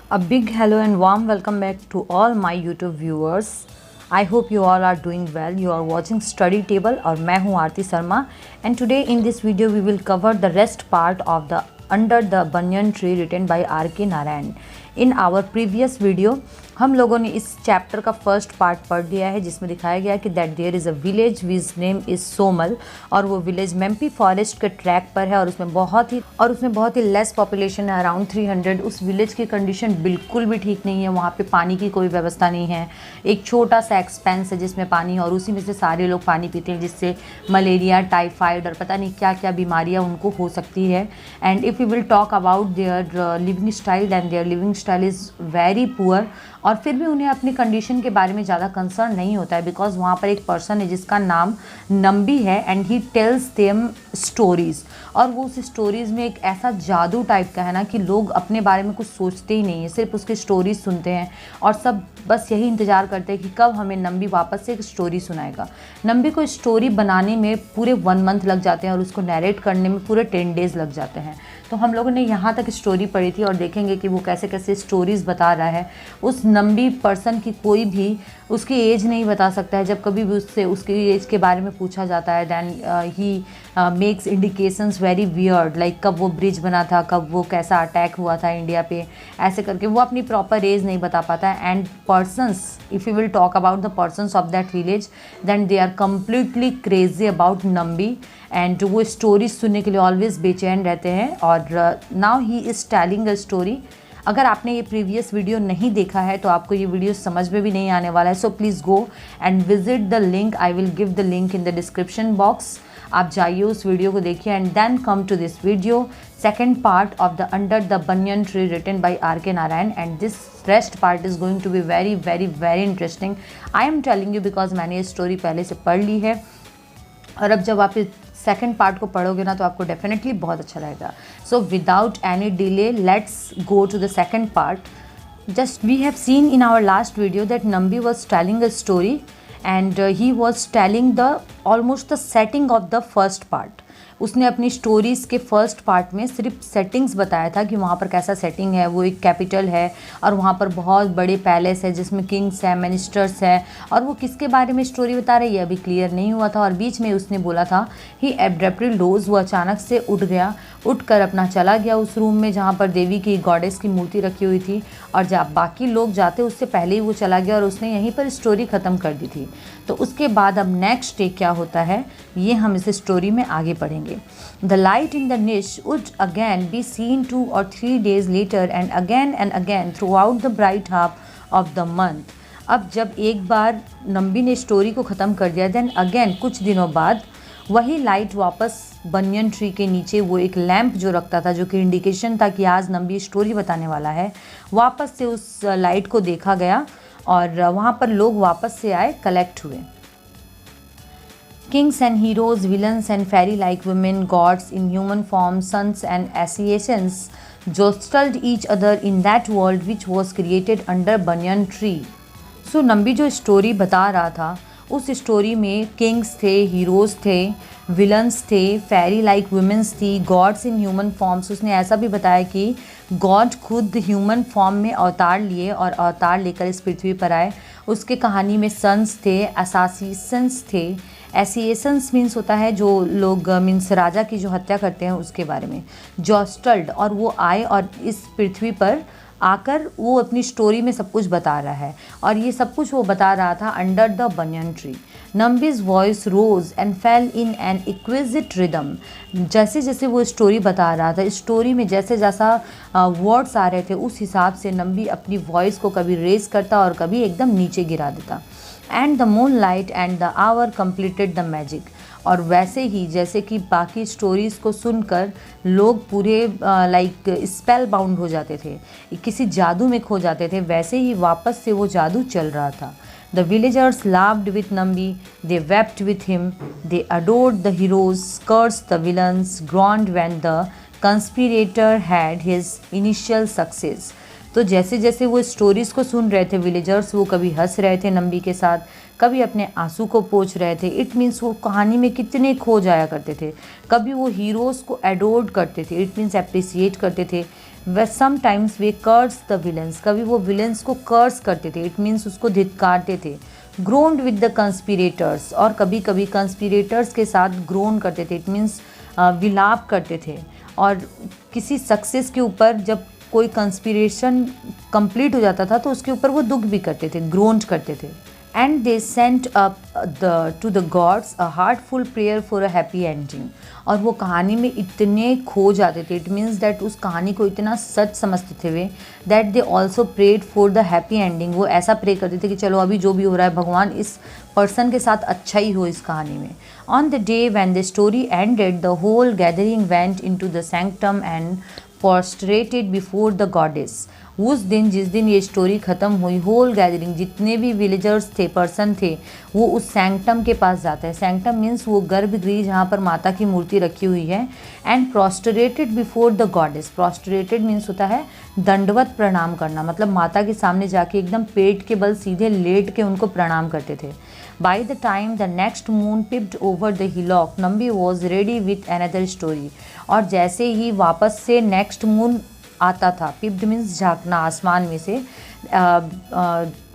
A big hello and warm welcome back to all my YouTube viewers. I hope you all are doing well. You are watching Study Table और मैं हूँ आरती Sharma and today in this video we will cover the rest part of the Under the Banyan Tree written by R.K. Narayan. In our previous video हम लोगों ने इस chapter का first part पढ़ लिया है जिसमें दिखाया गया कि that there is a village which name is Somal और वो विलेज मेम्पी फॉरेस्ट के ट्रैक पर है और उसमें बहुत ही लेस पॉपुलेशन है, अराउंड 300। उस विलेज की कंडीशन बिल्कुल भी ठीक नहीं है, वहाँ पे पानी की कोई व्यवस्था नहीं है। एक छोटा सा एक्सपेंस है जिसमें पानी है और उसी में से सारे लोग पानी पीते हैं, जिससे मलेरिया, टाइफाइड और पता नहीं क्या क्या बीमारियाँ उनको हो सकती है। And if you will talk about their living style then their living style is very poor. और फिर भी उन्हें अपनी कंडीशन के बारे में ज़्यादा कंसर्न नहीं होता है बिकॉज वहाँ पर एक पर्सन है जिसका नाम नंबी है and he tells them stories. और वो उस स्टोरीज़ में एक ऐसा जादू टाइप का है ना कि लोग अपने बारे में कुछ सोचते ही नहीं है, सिर्फ उसकी स्टोरीज सुनते हैं और सब बस यही इंतज़ार करते हैं कि कब हमें नंबी वापस से एक स्टोरी सुनाएगा। नंबी को स्टोरी बनाने में पूरे 1 मंथ लग जाते हैं और उसको नैरेट करने में पूरे 10 डेज़ लग जाते हैं। तो हम लोगों ने यहाँ तक स्टोरी पढ़ी थी और देखेंगे कि वो कैसे कैसे स्टोरीज़ बता रहा है। उस नंबी पर्सन की कोई भी उसकी एज नहीं बता सकता है। जब कभी भी उससे उसकी एज के बारे में पूछा जाता है then he makes indications very weird, like कब वो ब्रिज बना था, कब वो कैसा अटैक हुआ था इंडिया पे, ऐसे करके वो अपनी प्रॉपर एज नहीं बता पाता है। And persons, if you will talk about the persons of that village then they are completely crazy about Nambi and वो स्टोरीज सुनने के लिए ऑलवेज बेचैन रहते हैं। और now he is telling a story. अगर आपने ये प्रीवियस वीडियो नहीं देखा है तो आपको ये वीडियो समझ में भी नहीं आने वाला है। So please go and visit the link, I will give the link in the description box. आप जाइए उस वीडियो को देखिए and then come to this video, second part of the under the banyan tree written by R.K. Narayan and this rest part is going to be very very very interesting. I am telling you because मैंने ये story पहले से पढ़ ली है और अब जब आप सेकेंड पार्ट को पढ़ोगे ना तो आपको डेफिनेटली बहुत अच्छा लगेगा। So without any delay let's go to the second part. Just we have seen in our last video that Nambi was telling a story and he was telling the almost the setting of the first part. उसने अपनी stories के first part में सिर्फ settings बताया था कि वहाँ पर कैसा सेटिंग है, वो एक कैपिटल है और वहाँ पर बहुत बड़े पैलेस है जिसमें किंग्स हैं, मिनिस्टर्स हैं। और वो किसके बारे में स्टोरी बता रही है अभी क्लियर नहीं हुआ था। और बीच में उसने बोला था ही एब्रप्टली डोज, वो अचानक से उठ गया, उठकर अपना चला गया उस रूम में जहाँ पर देवी की गॉडेस की मूर्ति रखी हुई थी। और जब बाकी लोग जाते उससे पहले ही वो चला गया और उसने यहीं पर स्टोरी ख़त्म कर दी थी। तो उसके बाद अब नेक्स्ट डे क्या होता है ये हम इस स्टोरी में आगे पढ़ेंगे। The light in the niche would again be seen 2 or 3 days later and again throughout the bright half of the month. अब जब एक बार नंबी ने स्टोरी को ख़त्म कर दिया देन अगेन कुछ दिनों बाद वही लाइट वापस बनियन ट्री के नीचे, वो एक लैंप जो रखता था जो कि इंडिकेशन था कि आज नंबी स्टोरी बताने वाला है, वापस से उस लाइट को देखा गया और वहाँ पर लोग वापस से आए, कलेक्ट हुए। Kings and heroes, villains and fairy-like women, gods in human form, sons and assassins jostled each other in that world which was created under banyan tree. So Nambi जो स्टोरी बता रहा था उस स्टोरी में किंग्स थे, heroes थे, villains थे, फेरी like women's थी, गॉड्स इन ह्यूमन फॉर्म्स। उसने ऐसा भी बताया कि गॉड खुद ह्यूमन फॉर्म में अवतार लिए और अवतार लेकर इस पृथ्वी पर आए। उसके कहानी में सन्स थे, असासिसन्स थे। एसिएशंस मीन्स होता है जो लोग मीन्स राजा की जो हत्या करते हैं उसके बारे में। जॉस्टल्ड, और वो आए और इस पृथ्वी पर आकर वो अपनी स्टोरी में सब कुछ बता रहा है और ये सब कुछ वो बता रहा था under the banyan tree. Nambi's voice rose and fell in an exquisite rhythm. जैसे जैसे वो स्टोरी बता रहा था, स्टोरी में जैसे जैसा वर्ड्स आ रहे थे उस हिसाब से नंबी अपनी वॉइस को कभी रेज करता और कभी एकदम नीचे गिरा देता। And the moon light and the hour completed the magic. और वैसे ही जैसे कि बाकी स्टोरीज़ को सुनकर लोग पूरे लाइक स्पेल बाउंड हो जाते थे, किसी जादू में खो जाते थे, वैसे ही वापस से वो जादू चल रहा था। The villagers loved with Nambi, they wept with him, they adored the heroes, cursed the villains, groaned when the conspirator had his initial success. तो जैसे जैसे वो स्टोरीज़ को सुन रहे थे विलेजर्स, वो कभी हंस रहे थे नंबी के साथ, कभी अपने आंसू को पोंछ रहे थे। इट मीन्स वो कहानी में कितने खो जाया करते थे। कभी वो हीरोज़ को एडोर्ड करते थे, इट मीन्स अप्रिसिएट करते थे। Sometimes they curse the villains, कभी वो विलन्स को कर्स करते थे, इट मीन्स उसको धिक्कारते थे। ग्रोन्ड विद द कंस्पिरेटर्स, और कभी कभी कंस्पिरेटर्स के साथ ग्रोन करते थे, इट मीन्स विलाप करते थे। और किसी सक्सेस के ऊपर जब कोई कंस्पिरेशन कंप्लीट हो जाता था तो उसके ऊपर वो दुख भी करते थे, ग्रोन्ड करते थे। And they sent up to the gods a heartful prayer for a happy ending, और वो कहानी में इतने खो जाते थे, इट मीन्स दैट उस कहानी को इतना सच समझते थे वे, that they also prayed for the happy ending. वो ऐसा प्रे करते थे कि चलो अभी जो भी हो रहा है भगवान इस पर्सन के साथ अच्छा ही हो इस कहानी में। On the day when the story ended the whole gathering went into the sanctum and prostrated before the goddess. उस दिन, जिस दिन ये स्टोरी ख़त्म हुई, होल गैदरिंग, जितने भी विलेजर्स थे, पर्सन थे, वो उस सैंक्टम के पास जाता है। सैंक्टम मीन्स वो गर्भगृह जहाँ पर माता की मूर्ति रखी हुई है। And prostrated before the goddess, prostrated means होता है दंडवत प्रणाम करना, मतलब माता के सामने जाके एकदम पेट के बल सीधे लेट के उनको प्रणाम करते थे। By the time the next moon peeped over the hillock, Nambi was ready with another story. और जैसे ही वापस से नेक्स्ट मून आता था, पिप्ड मीन्स झांकना आसमान में से,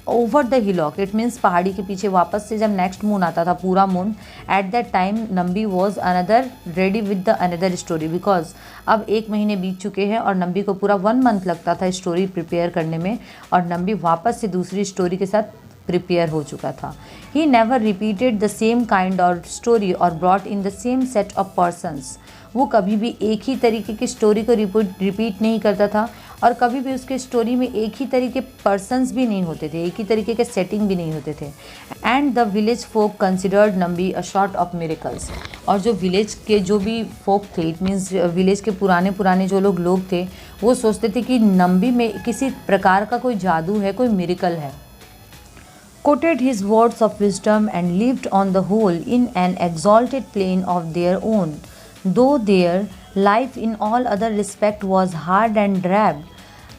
over the hillock it means पहाड़ी के पीछे वापस से जब नेक्स्ट मून आता था, पूरा moon, at that time Nambi was another ready with the another story, because अब 1 महीने बीत चुके हैं और नंबी को पूरा 1 मंथ लगता था स्टोरी प्रिपेयर करने में, और नंबी वापस से दूसरी स्टोरी के साथ प्रिपेयर हो चुका था। He never repeated the same kind और स्टोरी और brought in the same set of persons, वो कभी भी एक ही तरीके की स्टोरी को रिपीट नहीं करता था, और कभी भी उसके स्टोरी में एक ही तरीके पर्सनस भी नहीं होते थे, एक ही तरीके के सेटिंग भी नहीं होते थे। And the village folk considered Nambi a short of miracles, और जो विलेज के जो भी फोक थे, इट मीन्स विलेज के पुराने जो लोग थे, वो सोचते थे कि नंबी में किसी प्रकार का कोई जादू है, कोई मिरेकल है। Quoted his words of wisdom and lived on the whole in an exalted plane of their own, though their life in all other respect was hard and drab.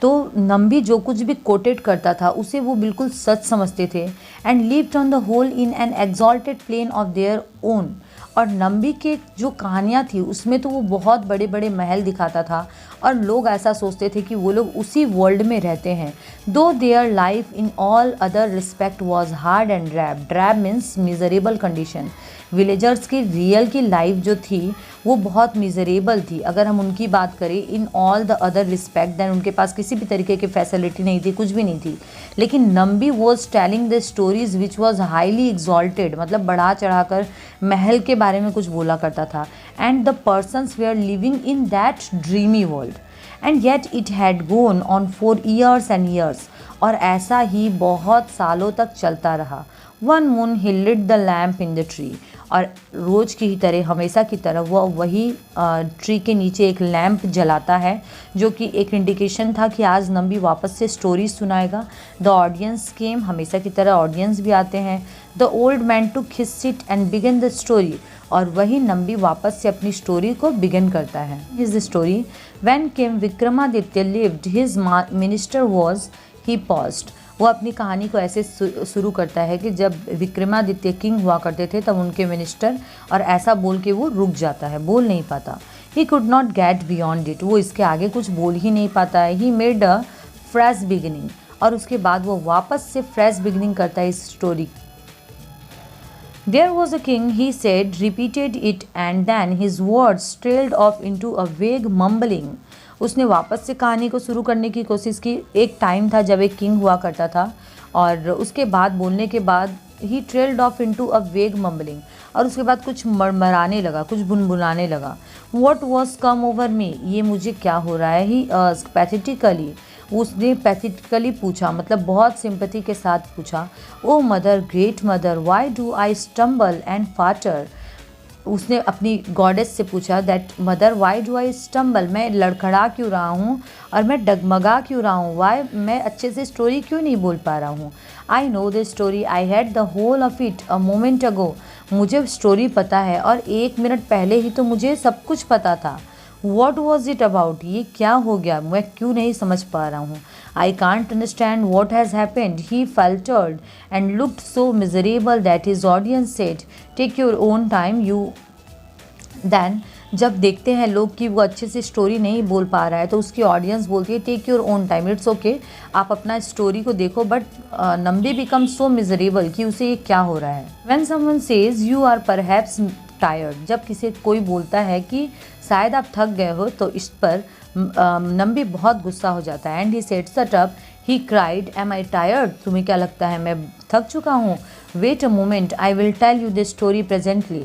तो नंबी जो कुछ भी कोटेड करता था उसे वो बिल्कुल सच समझते थे। And lived on the whole in an exalted plane of their own, और नंबी के जो कहानियाँ थी उसमें तो वो बहुत बड़े बड़े महल दिखाता था, और लोग ऐसा सोचते थे कि वो लोग उसी वर्ल्ड में रहते हैं। दो their life in all other respect was hard and drab, drab means miserable condition. Villagers की रियल की लाइफ जो थी वो बहुत मिजरेबल थी। अगर हम उनकी बात करें in all the other respect, then उनके पास किसी भी तरीके की फैसिलिटी नहीं थी, कुछ भी नहीं थी। लेकिन Nambi was telling the stories which was highly exalted, मतलब बढ़ा चढ़ाकर महल के बारे में कुछ बोला करता था। And the persons they are living in that dreamy world, and yet it had gone on for years and years, और ऐसा ही बहुत सालों तक चलता रहा। One moon he lit the lamp in the tree, और रोज़ की ही तरह, हमेशा की तरह वो वही ट्री के नीचे एक लैम्प जलाता है, जो कि एक इंडिकेशन था कि आज नंबी वापस से स्टोरी सुनाएगा। द ऑडियंस केम, हमेशा की तरह ऑडियंस भी आते हैं। The old man took his seat and begin the story, और वही नंबी वापस से अपनी स्टोरी को बिगिन करता है। His story when came Vikramaditya lived his minister was he paused, वो अपनी कहानी को ऐसे शुरू करता है कि जब विक्रमादित्य किंग हुआ करते थे तब उनके मिनिस्टर, और ऐसा बोल के वो रुक जाता है, बोल नहीं पाता। He could not gate beyond it, वो इसके आगे कुछ बोल ही नहीं पाता है। He made a fresh beginning, और उसके बाद वो वापस से फ्रेश बिगिनिंग करता है इस story. There was a king, he said, repeated it, and then his words trailed off into a vague mumbling. उसने वापस से कहानी को शुरू करने की कोशिश की। एक टाइम था जब एक किंग हुआ करता था, और उसके बाद बोलने के बाद ही ट्रेल्ड ऑफ इनटू अ वेग मम्बलिंग, और उसके बाद कुछ मरमराने लगा, कुछ बुनबुनाने लगा। What was come over me, ये मुझे क्या हो रहा है। ही पैथेटिकली, उसने पैथेटिकली पूछा, मतलब बहुत सिंपैथी के साथ पूछा। O mother, great mother, why do I stumble and falter, उसने अपनी गॉडेस से पूछा that mother why do I stumble, मैं लड़खड़ा क्यों रहा हूँ और मैं डगमगा क्यों रहा हूँ, वाई मैं अच्छे से स्टोरी क्यों नहीं बोल पा रहा हूँ। I know the story, I had the whole of it a moment ago, मुझे स्टोरी पता है और 1 मिनट पहले ही तो मुझे सब कुछ पता था। वॉट वॉज इट अबाउट, ये क्या हो गया, मैं क्यों नहीं समझ पा रहा हूँ। I can't understand what has happened, he faltered and looked so miserable that his audience said, take your own time, you then जब देखते हैं लोग कि वो अच्छे से स्टोरी नहीं बोल पा रहा है तो उसकी ऑडियंस बोलती है take your own time, it's okay, आप अपना स्टोरी को देखो। But Nambi become so miserable कि उसे ये क्या हो रहा है। When someone says you are perhaps tired, जब किसी कोई बोलता है कि शायद आप थक गए हो, तो इस पर नंबी बहुत गुस्सा हो जाता है। And he said shut up, he cried, am I tired, तुम्हें क्या लगता है मैं थक चुका हूँ? Wait a moment, I will tell you this story presently.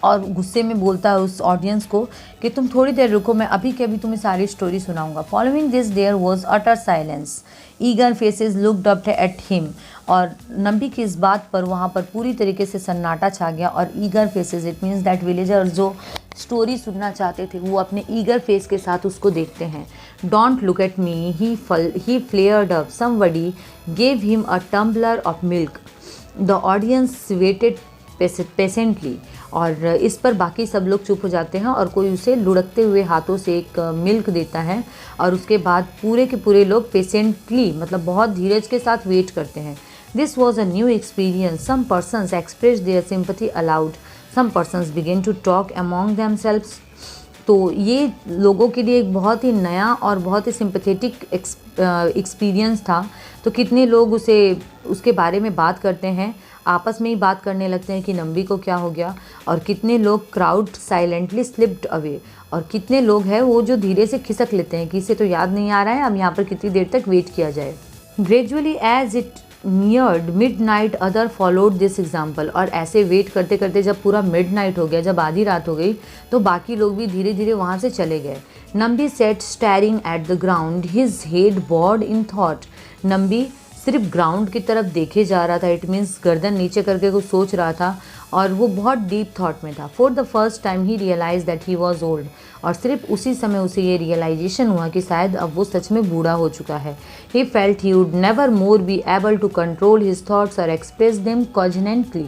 और गुस्से में बोलता है उस ऑडियंस को कि तुम थोड़ी देर रुको, मैं अभी के अभी तुम्हें सारी स्टोरी सुनाऊंगा। Following this there was utter silence, eager faces looked up at him. और नंबी की इस बात पर वहाँ पर पूरी तरीके से सन्नाटा छा गया। और eager faces, it means that villagers जो स्टोरी सुनना चाहते थे वो अपने ईगर फेस के साथ उसको देखते हैं। Don't look at me, he flared up, somebody gave him a tumbler of milk. The audience waited patiently. और इस पर बाकी सब लोग चुप हो जाते हैं और कोई उसे लुढ़कते हुए हाथों से एक मिल्क देता है। और उसके बाद पूरे के पूरे लोग पेशेंटली, मतलब बहुत धीरज के साथ वेट करते हैं। This was a new experience, some persons express their sympathy aloud, some persons begin to talk among themselves. तो ये लोगों के लिए एक बहुत ही नया और बहुत ही सिंपथेटिक एक्सपीरियंस था। तो कितने लोग उसके बारे में बात करते हैं, आपस में ही बात करने लगते हैं कि नंबी को क्या हो गया। और कितने लोग क्राउड साइलेंटली स्लिप्ड अवे, और कितने लोग हैं वो जो धीरे से खिसक लेते हैं कि इसे तो याद नहीं आ रहा है अब यहाँ पर कितनी देर तक वेट किया जाए। Gradually as it neared midnight other followed this example. और ऐसे वेट करते करते जब पूरा मिडनाइट हो गया, जब आधी रात हो गई, तो बाकी लोग भी धीरे धीरे वहाँ से चले गए। Nambi sat staring at the ground, his head bowed in thought. Nambi सिर्फ ग्राउंड की तरफ देखे जा रहा था, इट मीन्स गर्दन नीचे करके कुछ सोच रहा था और वो बहुत डीप थॉट में था। For the first time he realise that he was old. और सिर्फ उसी समय उसे ये रियलाइजेशन हुआ कि शायद अब वो सच में बूढ़ा हो चुका है। He felt he would never more be able to control his thoughts और एक्सप्रेस देम कॉजिनेंटली।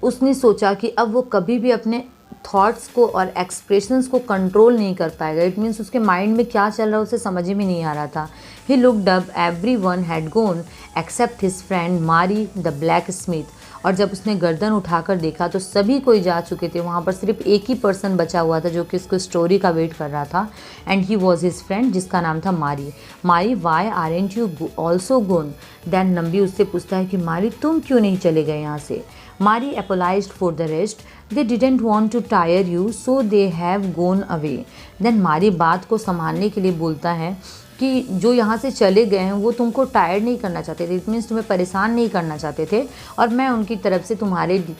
उसने सोचा कि अब वो कभी भी अपने थॉट्स को और एक्सप्रेशंस को कंट्रोल नहीं कर पाएगा। इट मीन्स उसके माइंड में क्या चल रहा है उसे समझ में नहीं आ रहा था। He looked up, everyone had gone except his friend Mari the blacksmith. और जब उसने गर्दन उठाकर देखा तो सभी कोई जा चुके थे, वहाँ पर सिर्फ एक ही पर्सन बचा हुआ था जो कि उसको स्टोरी का वेट कर रहा था। And he was his friend, जिसका नाम था Mari. Mari, why aren't you also gone? Then Nambi उससे पूछता है कि मारी तुम क्यों नहीं चले गए यहाँ से? मारी apologized for the rest. They didn't want to tire you, so they have gone away. Then मारी बात को संभालने के लिए बोलता है कि जो यहाँ से चले गए हैं वो तुमको टायर्ड नहीं करना चाहते थे, इट मीन्स तुम्हें परेशान नहीं करना चाहते थे, और मैं उनकी तरफ से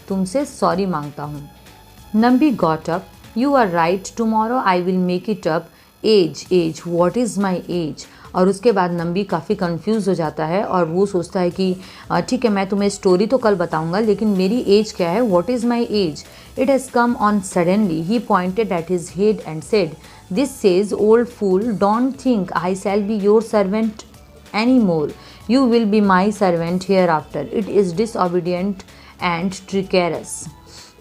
तुमसे सॉरी मांगता हूँ। Nambi got up, you are right, tomorrow I will make it up. Age, what is my age? और उसके बाद नंबी काफ़ी कंफ्यूज हो जाता है और वो सोचता है कि ठीक है, मैं तुम्हें स्टोरी तो कल बताऊंगा, लेकिन मेरी एज क्या है? What is my age? It has come on suddenly. He pointed at his head and said, this sage old fool, don't think I shall be your servant any more, you will be my servant hereafter. It is disobedient and treacherous.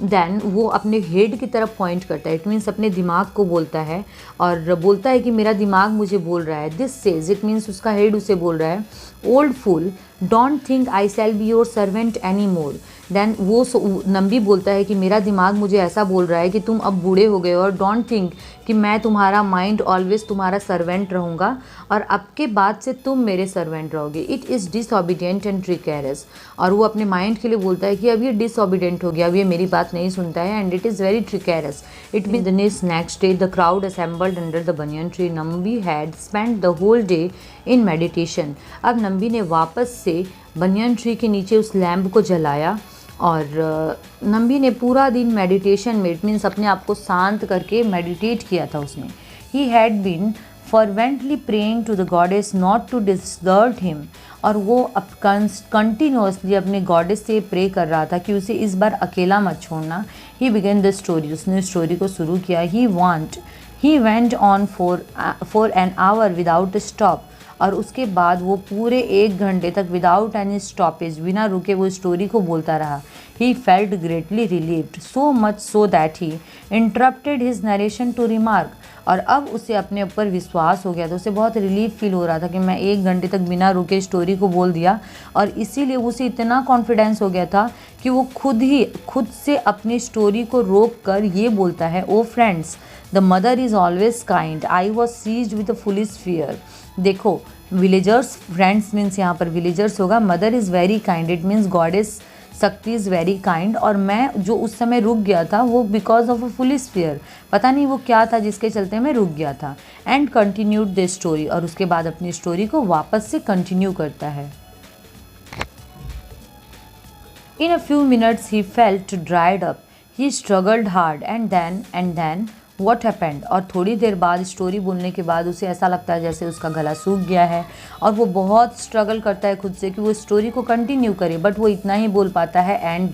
Then वो अपने head की तरफ point करता है, it means अपने दिमाग को बोलता है और बोलता है कि मेरा दिमाग मुझे बोल रहा है। दिस सेज, इट मीन्स उसका हेड उसे बोल रहा है, old fool, don't think I shall be your servant any more. Then वो नंबी बोलता है कि मेरा दिमाग मुझे ऐसा बोल रहा है कि तुम अब बूढ़े हो गए हो, और डोंट थिंक कि मैं तुम्हारा माइंड ऑलवेज तुम्हारा सर्वेंट रहूँगा और अब के बाद से तुम मेरे सर्वेंट रहोगे। It is disobedient and treacherous. और वो अपने माइंड के लिए बोलता है कि अब ये डिसओबीडियंट हो गया, अब ये मेरी बात नहीं सुनता है, and it is very treacherous. It means next day the crowd assembled under the banyan tree. Nambi had spend the whole day in meditation. अब नंबी ने वापस से बनियन ट्री के नीचे उस लैम्प को जलाया और नंबी ने पूरा दिन मेडिटेशन में, इट मीन्स अपने आप को शांत करके मेडिटेट किया था उसने। He had been fervently praying to the goddess not to desert him. और वो अब कंटिन्यूसली अपने गॉडेस से प्रे कर रहा था कि उसे इस बार अकेला मत छोड़ना। ही बिगन द स्टोरी, उसने स्टोरी को शुरू किया। He went on for an hour without stop. और उसके बाद वो पूरे 1 घंटे तक विदाउट एनी स्टॉपेज, बिना रुके वो स्टोरी को बोलता रहा। He felt greatly relieved, so much so that he interrupted his narration to remark. और अब उसे अपने ऊपर विश्वास हो गया था। उसे बहुत रिलीफ फील हो रहा था कि मैं 1 घंटे तक बिना रुके स्टोरी को बोल दिया, और इसीलिए उसे इतना कॉन्फिडेंस हो गया था कि वो खुद से अपनी स्टोरी को रोक कर ये बोलता है, O friends, the mother is always kind, I was seized with a foolish fear. देखो, विलेजर्स, फ्रेंड्स मीन्स यहाँ पर विलेजर्स होगा, mother is very kind, it means goddess Shakti is very kind, और मैं जो उस समय रुक गया था वो because of a foolish fear, पता नहीं वो क्या था जिसके चलते मैं रुक गया था। एंड कंटिन्यूड द स्टोरी, और उसके बाद अपनी स्टोरी को वापस से कंटिन्यू करता है। In a few minutes he felt dried up. He struggled hard and then what happened? और थोड़ी देर बाद स्टोरी बोलने के बाद उसे ऐसा लगता है जैसे उसका गला सूख गया है, और वो बहुत स्ट्रगल करता है खुद से कि वो स्टोरी को कंटिन्यू करे, बट वो इतना ही बोल पाता है, एंड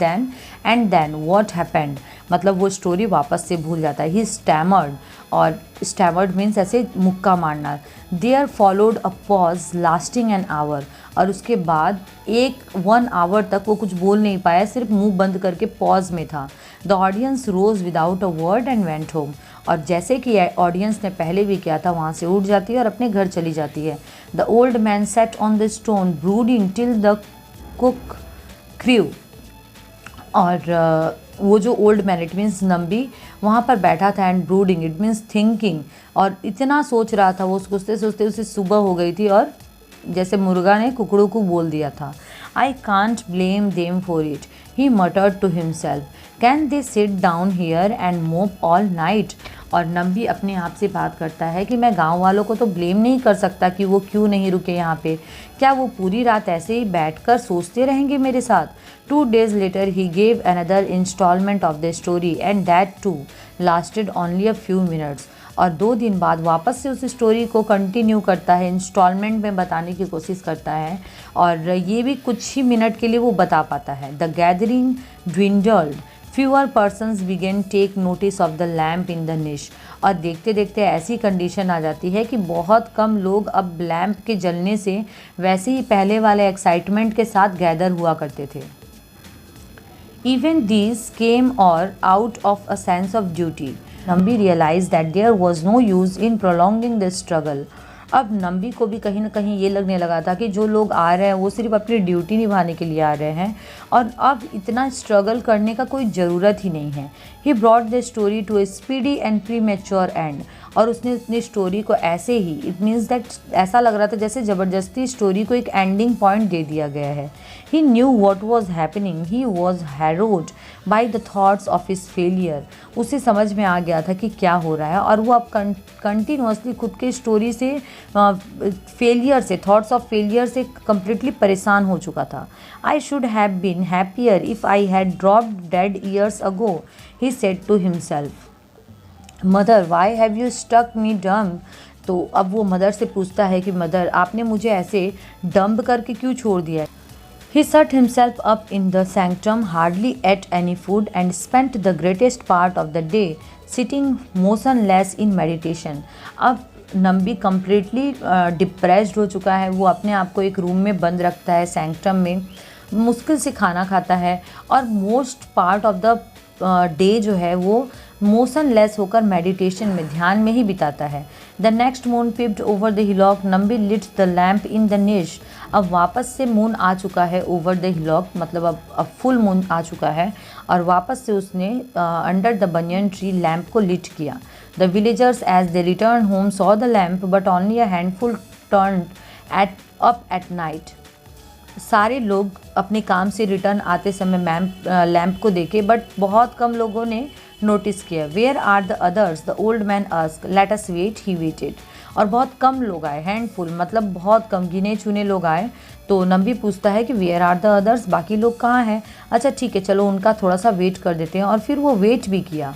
देन व्हाट हैपेंड, मतलब वो स्टोरी वापस से भूल जाता है। ही स्टैमर्ड, और स्टैमर्ड मीन्स ऐसे मुक्का मारना। There followed a pause lasting an hour, और उसके बाद 1 आवर तक वो कुछ बोल नहीं पाया, सिर्फ मुंह बंद करके पॉज में था। The audience rose without a word and went home, और जैसे कि ऑडियंस ने पहले भी किया था, वहाँ से उठ जाती है और अपने घर चली जाती है। The old man set on the stone brooding till the cook crew, और वो जो old man, it means Nambi, वहाँ पर बैठा था, and brooding it means thinking, और इतना सोच रहा था वो, सोचते सोचते उसे सुबह हो गई थी, और जैसे मुर्गा ने कुकड़ू को बोल दिया था। I can't blame them for it, he muttered to himself, can they sit down here and mope all night. और नंबी अपने आप से बात करता है कि मैं गांव वालों को तो ब्लेम नहीं कर सकता कि वो क्यों नहीं रुके यहाँ पे, क्या वो पूरी रात ऐसे ही बैठकर सोचते रहेंगे मेरे साथ। 2 days later he gave another installment of the story and that too lasted only a few minutes, और 2 दिन बाद वापस से उस स्टोरी को कंटिन्यू करता है, इंस्टॉलमेंट में बताने की कोशिश करता है, और ये भी कुछ ही मिनट के लिए वो बता पाता है। The gathering dwindled, fewer persons began take notice of the lamp in the niche, और देखते देखते ऐसी कंडीशन आ जाती है कि बहुत कम लोग अब लैम्प के जलने से वैसे ही पहले वाले एक्साइटमेंट के साथ गैदर हुआ करते थे। Even these came or out of a sense of duty. Nambi realized that there was no use in prolonging the struggle. अब नंबी को भी कहीं ना कहीं ये लगने लगा था कि जो लोग आ रहे हैं वो सिर्फ अपनी ड्यूटी निभाने के लिए आ रहे हैं, और अब इतना स्ट्रगल करने का कोई ज़रूरत ही नहीं है। He brought the story to a speedy and premature end, और उसने अपनी स्टोरी को ऐसे ही, इट मीन्स दैट ऐसा लग रहा था जैसे ज़बरदस्ती स्टोरी को एक एंडिंग पॉइंट दे दिया गया है। He knew what was happening, he was harrowed by the thoughts of his failure. उसे समझ में आ गया था कि क्या हो रहा है, और वो अब कंटिन्यूसली खुद के स्टोरी से फेलियर से, थॉट्स ऑफ फेलियर से कम्प्लीटली परेशान हो चुका था। I should have been happier if I had dropped dead years ago, he said to himself. Mother why have you stuck me dumb, तो अब वो मदर से पूछता है कि मदर, आपने मुझे ऐसे डंब करके क्यों छोड़ दिया है। He shut himself up in the sanctum, hardly ate any food, and spent the greatest part of the day sitting motionless in meditation. अब नंबी कम्प्लीटली डिप्रेस्ड हो चुका है, वो अपने आप को एक रूम में बंद रखता है, सैंक्टम में, मुश्किल से खाना खाता है, और most part of the day जो है वो मोशनलेस होकर मेडिटेशन में, ध्यान में ही बिताता है। The next moon peeped over the hillock, Nambi lit the lamp in the niche. अब वापस से मून आ चुका है ओवर द हिलॉक, मतलब अब फुल मून आ चुका है, और वापस से उसने under the banyan tree lamp को लिट किया। The villagers as they return home saw the lamp but only a handful turn up at night. सारे लोग अपने काम से रिटर्न आते समय लैम्प को देखे, बट बहुत कम लोगों ने नोटिस किया। Where are the others, the old man asked, let us wait, he waited. और बहुत कम लोग आए, हैंडफुल मतलब बहुत कम, गिने चुने लोग आए। तो नंबी पूछता है कि वेयर आर द अदर्स, बाकी लोग कहाँ हैं। अच्छा ठीक है, चलो उनका थोड़ा सा वेट कर देते हैं, और फिर वो वेट भी किया।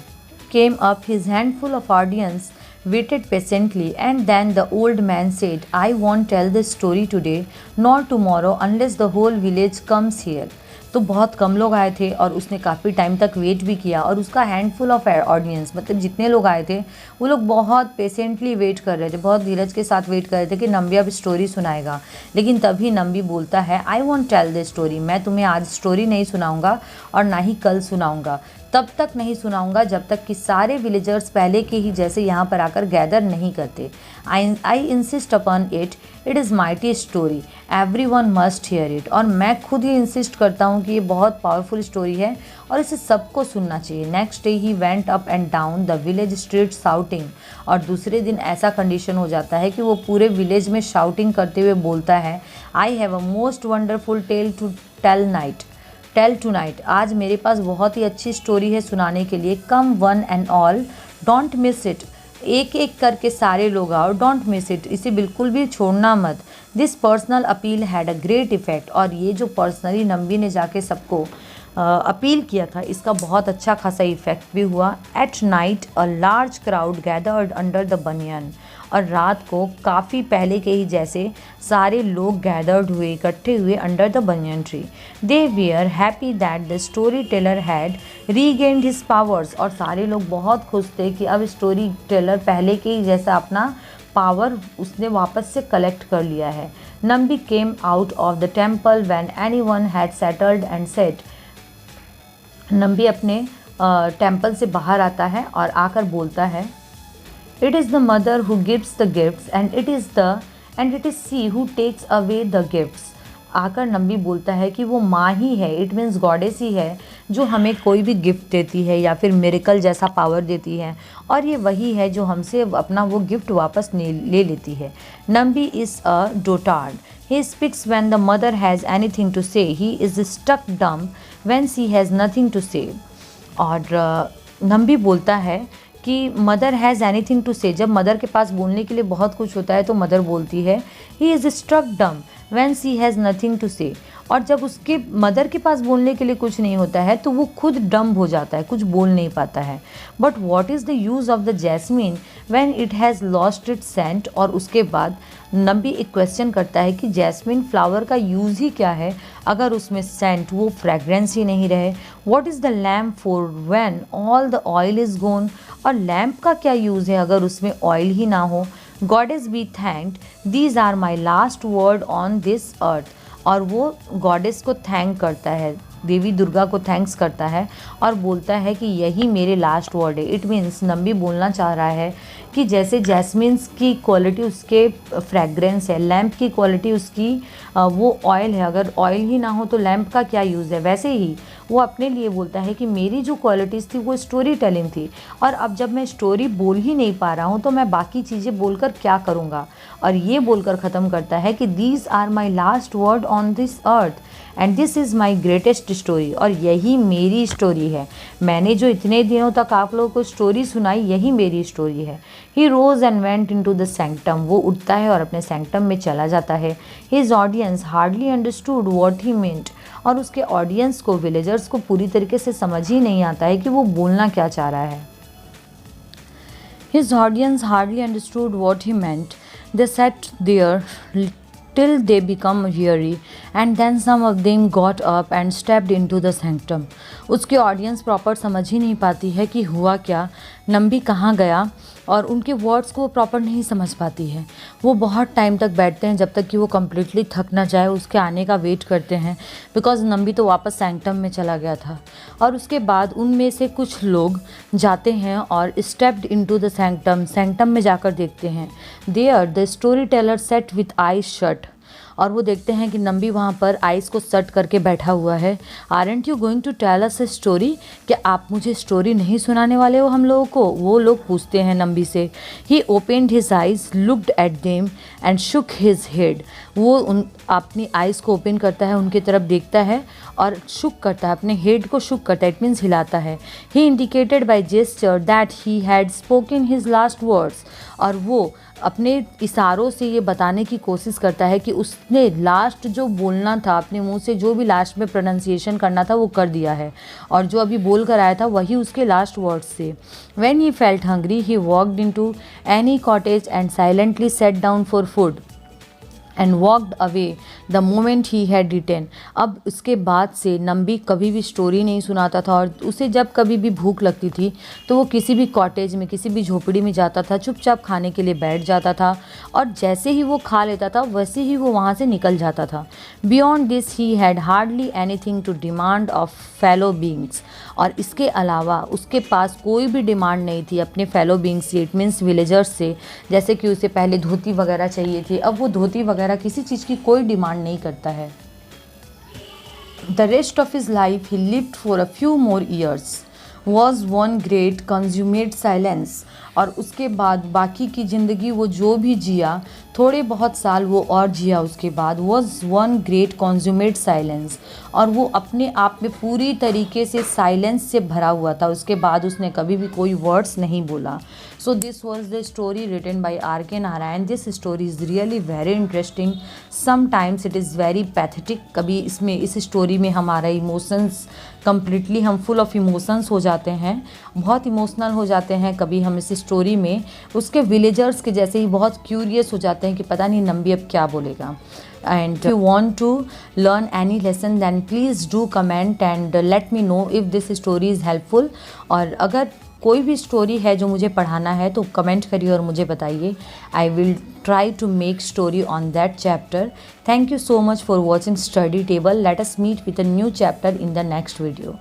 Came up his handful of audience, waited patiently, and then the old man said, I won't tell this story today nor tomorrow unless the whole village comes here. तो बहुत कम लोग आए थे, और उसने काफ़ी टाइम तक वेट भी किया, और उसका हैंडफुल ऑफ ऑडियंस मतलब जितने लोग आए थे वो लोग बहुत पेशेंटली वेट कर रहे थे, बहुत धीरज के साथ वेट कर रहे थे कि नंबी अब स्टोरी सुनाएगा। लेकिन तभी नंबी बोलता है, I want tell this story, मैं तुम्हें आज स्टोरी नहीं सुनाऊंगा और ना ही कल सुनाऊंगा। तब तक नहीं सुनाऊंगा जब तक कि सारे विलेजर्स पहले के ही जैसे यहाँ पर आकर गैदर नहीं करते। I insist upon it, it is mighty story, every one must here it. और मैं खुद ही इंसिस्ट करता हूँ कि ये बहुत पावरफुल स्टोरी है और इसे सबको सुनना चाहिए। Next day he went up and down the village street shouting. और दूसरे दिन ऐसा कंडीशन हो जाता है कि वो पूरे विलेज में शाउटिंग करते हुए बोलता है, I have a most wonderful tale to tell tonight. आज मेरे पास बहुत ही अच्छी स्टोरी है सुनाने के लिए। Come one and all, don't miss it. एक एक करके सारे लोग आओ, डोंट मिस इट, इसे बिल्कुल भी छोड़ना मत। This personal appeal had a great effect. और ये जो पर्सनली नंबी ने जाके सबको अपील किया था, इसका बहुत अच्छा खासा इफेक्ट भी हुआ। At night a large crowd gathered under the बनियन। और रात को काफ़ी पहले के ही जैसे सारे लोग गैदर्ड हुए, इकट्ठे हुए under the banyan tree. They were happy that the story teller had regained his powers. और सारे लोग बहुत खुश थे कि अब स्टोरी टेलर पहले के ही जैसा अपना पावर उसने वापस से कलेक्ट कर लिया है। Nambi came out of the temple when anyone had settled and set. Nambi अपने टेम्पल से बाहर आता है और आकर बोलता है, it is the mother who gives the gifts and it is she who takes away the gifts. आकर नंबी बोलता है कि वो माँ ही है, इट मीन्स गॉडेस ही है, जो हमें कोई भी गिफ्ट देती है या फिर मिरेकल जैसा पावर देती है, और ये वही है जो हमसे अपना वो गिफ्ट वापस ले लेती है। Nambi is a dotard, he speaks when the mother has anything to say, he is stuck dumb when she has nothing to say. और नंबी बोलता है कि मदर हैज़ एनीथिंग टू से, जब मदर के पास बोलने के लिए बहुत कुछ होता है तो मदर बोलती है, he is struck dumb when she has nothing to say. और जब उसके मदर के पास बोलने के लिए कुछ नहीं होता है तो वो खुद डम्ब हो जाता है, कुछ बोल नहीं पाता है। But what is the use of the jasmine when it has lost its scent. और उसके बाद नंबी एक क्वेश्चन करता है कि जैस्मिन फ्लावर का यूज़ ही क्या है अगर उसमें सेंट, वो फ्रेगरेंस ही नहीं रहे। What is the lamp for when all the oil is gonna. और लैम्प का क्या यूज़ है अगर उसमें ऑयल ही ना हो। Goddess be thanked, these are my last word on this earth. और वो गॉडेस को थैंक करता है, देवी दुर्गा को थैंक्स करता है और बोलता है कि यही मेरे लास्ट वर्ड है। इट मीन्स नंबी बोलना चाह रहा है कि जैसे जैस्मिन्स की क्वालिटी उसके फ्रेगरेंस है, लैम्प की क्वालिटी उसकी वो ऑयल है, अगर ऑयल ही ना हो तो लैम्प का क्या यूज़ है। वैसे ही वो अपने लिए बोलता है कि मेरी जो क्वालिटीज़ थी वो स्टोरी टेलिंग थी, और अब जब मैं स्टोरी बोल ही नहीं पा रहा हूँ तो मैं बाकी चीज़ें बोलकर क्या करूँगा। और ये बोलकर ख़त्म करता है कि these are my last word on this earth and this is my greatest story. और यही मेरी स्टोरी है, मैंने जो इतने दिनों तक आप लोगों को स्टोरी सुनाई यही मेरी स्टोरी है। He rose and went in to the sanctum, वो उठता है और अपने सैंक्टम में चला जाता है। His audience hardly understood what he meant. और उसके ऑडियंस को, विलेजर्स को पूरी तरीके से समझ ही नहीं आता है कि वो बोलना क्या चाह रहा है। His audience hardly understood what he meant. They sat there till they become weary, and then some of them got up and stepped into the sanctum. उसकी ऑडियंस प्रॉपर समझ ही नहीं पाती है कि हुआ क्या, नंबी कहाँ गया, और उनके वर्ड्स को प्रॉपर नहीं समझ पाती है। वो बहुत टाइम तक बैठते हैं जब तक कि वो कम्प्लीटली थक ना जाए, उसके आने का वेट करते हैं, बिकॉज नंबी तो वापस सैंक्टम में चला गया था। और उसके बाद उनमें से कुछ लोग जाते हैं और stepped into the sanctum, sanctum में जाकर देखते हैं। There the story teller sat with eyes shut, और वो देखते हैं कि नंबी वहाँ पर आइस को सट करके बैठा हुआ है। Aren't you going to tell us a story, क्या आप मुझे स्टोरी नहीं सुनाने वाले हो हम लोगों को, वो लोग पूछते हैं नंबी से। He opened his eyes, looked at them and shook his head, वो अपनी आइज़ को ओपन करता है, उनकी तरफ देखता है और शुक करता है, अपने हेड को शुक करता है, इट मीन्स हिलाता है। He indicated by gesture that he had spoken his last words, और वो अपने इशारों से ये बताने की कोशिश करता है कि उसने लास्ट जो बोलना था, अपने मुंह से जो भी लास्ट में प्रोनाउंसिएशन करना था वो कर दिया है, और जो अभी बोल कर आया था वही उसके लास्ट वर्ड्स थे। When he felt hungry he walked into any cottage and silently sat down for food and walked away the moment he had eaten. अब उसके बाद से नंबी कभी भी स्टोरी नहीं सुनाता था, और उसे जब कभी भी भूख लगती थी तो वो किसी भी कॉटेज में, किसी भी झोपड़ी में जाता था, चुपचाप खाने के लिए बैठ जाता था, और जैसे ही वो खा लेता था वैसे ही वो वहाँ से निकल जाता था। Beyond this he had hardly anything to demand of fellow beings. और इसके अलावा उसके पास कोई भी डिमांड नहीं थी अपने फेलो बींग्स से, इट मीन्स विलेजर्स से। जैसे कि उसे पहले धोती वगैरह चाहिए थी, अब वो धोती वगैरह किसी चीज़ की कोई डिमांड नहीं करता है। The rest of his life he lived for a few more years was one great consummate silence. और उसके बाद बाकी की ज़िंदगी वो जो भी जिया, थोड़े बहुत साल वो और जिया उसके बाद, was one great consummate silence. और वो अपने आप में पूरी तरीके से साइलेंस से भरा हुआ था, उसके बाद उसने कभी भी कोई वर्ड्स नहीं बोला। So this was the story written by R.K. Narayan. This story is really very interesting, sometimes it is very pathetic. कभी इसमें, इस स्टोरी में हमारा इमोशंस कम्प्लीटली, हम फुल ऑफ इमोशंस हो जाते हैं, बहुत इमोशनल हो जाते हैं। कभी हम इस स्टोरी में उसके विलेजर्स के जैसे ही बहुत क्यूरियस हो जाते हैं कि पता नहीं नंबी अब क्या बोलेगा। And if you want to learn any lesson then please do comment and let me know if this story is helpful। और अगर कोई भी स्टोरी है जो मुझे पढ़ाना है तो कमेंट करिए और मुझे बताइए। I will try to make story on that chapter. Thank you so much for watching study table. Let us meet with a new chapter in the next video.